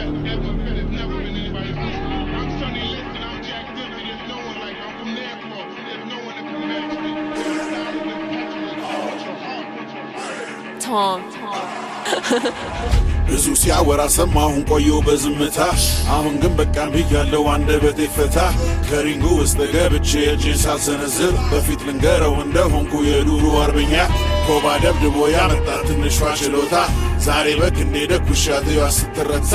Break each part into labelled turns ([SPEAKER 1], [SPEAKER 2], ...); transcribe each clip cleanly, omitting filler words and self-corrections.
[SPEAKER 1] It's never been anybody's business. I'm Sonny Liston, I'm Jack Dillon, there's no one like me. I'm from Nairclaw, there's no one that can match me. Your style is impetuous, with your heart.
[SPEAKER 2] Tom.
[SPEAKER 3] ብዙ ሲያወራ ሰማሁን ቆየሁ በዝምታ አሁን ግን በቃም ብያለሁ አንደበቴ ፈታ ከሪንጉ ውስጥ ገብቼ እጄን ሳልሰነዝር በፊት ልንገረው እንደሆንኩ የዱሩ አርበኛ ኮባ ደብድቦ ያመጣ ትንሿ ችሎታ ዛሬ በክንዴ ደኩሻት ያው ስትረታ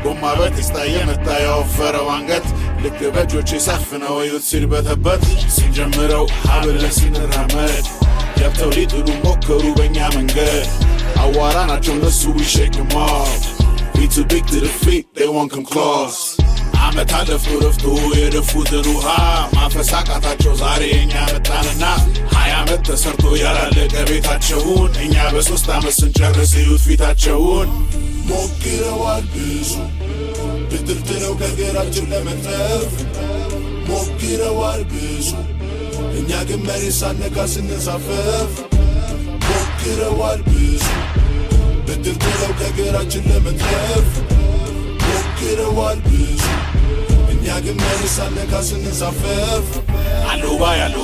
[SPEAKER 3] ጎማ በቴስታ የመታ ያወፈረው አንገት ልክ በእጆቼ ሳፍነው እዩት ሲርበተበት ስንጀምረው ሀብለ ስንራመድ ገብተው ሊጥሉ ሞከሩ በእኛ መንገድ አዋራ ናቸው እነሱ we shake them off we too big to defeat they won't come close አመት አለፍቶ ረፍቶ የደፉትን ውሃ ማፈሳቃታቸው ዛሬ እኛ መጣንና 20 ዓመት ተሰርቶ ያላለቀ ቤታቸውን እኛ በ3 ዓመት ስንጨርስ እዩት ፊታቸውን ሞክረዋል ብዙ ብትርትረው ከገራችን ለመትረፍ ሞክረዋል ብዙ እኛ ግን መሬት ሳነካ ስንሳፈፍ ሞክረዋል ብዙ ብትርትረው ከገራችን ለመትረፍ ሞክረዋል ብዙ እኛ ግን መሬት ሳነካ ስንሳፈፍ አለው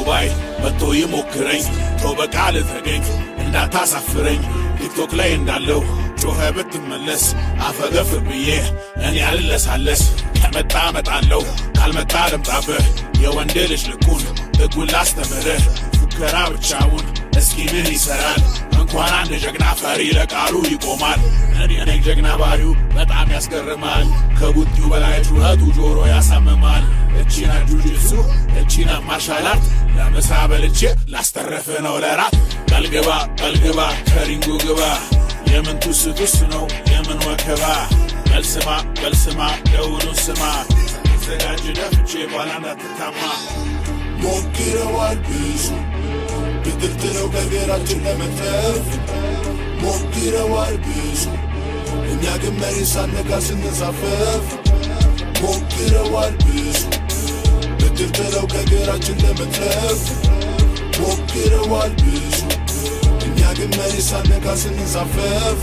[SPEAKER 3] ባይ መጥቶ ይሞክረኝ ተው በቃል ተገኝ እንዳታሳፍረኝ ቲክቶክ ላይ እንዳለው ጮኸ ብትመለስ አፈገፍ ብዬ እኔ አልለሳለስ ከመጣ መጣለው ካልመጣ ልምጣብህ የወንድ ልጅ ልኩን ሕጉን ላስተምርህ ፉከራ ብቻውን እስኪ ምን ይሰራል እንኳን አንድ ጀግና ፈሪ ለቃሉ ይቆማል እኔ ነኝ ጀግና ባሪው በጣም ያስገርማል ከቡጢው በላይ ጩኸቱ ጆሮ ያሳምማል እቺና ጁጂትሱ እቺና ማርሻል አርት ለምሳ በልቼ ላስተረፍ ነው ለራት በልግባ ከሪንጉ ግባ የምን ቱስ ነው የምን ወከባ በልስማ ደውሉን ስማ ዘጋጅ ደፍቼ ባላ እንዳትታማ ሞክረዋል ብዙ ብትርትረው ከገራችን ለመትረፍ ሞክረዋል ብዙ እኛ ግን መሬት ሳነካ ስንሳፈፍ ሞክረዋል ብዙ ብትርትረው ከገራችን ለመትረፍ ሞክረዋል ብዙ እኛ ግን መሬት ሳነካ ስንሳፈፍ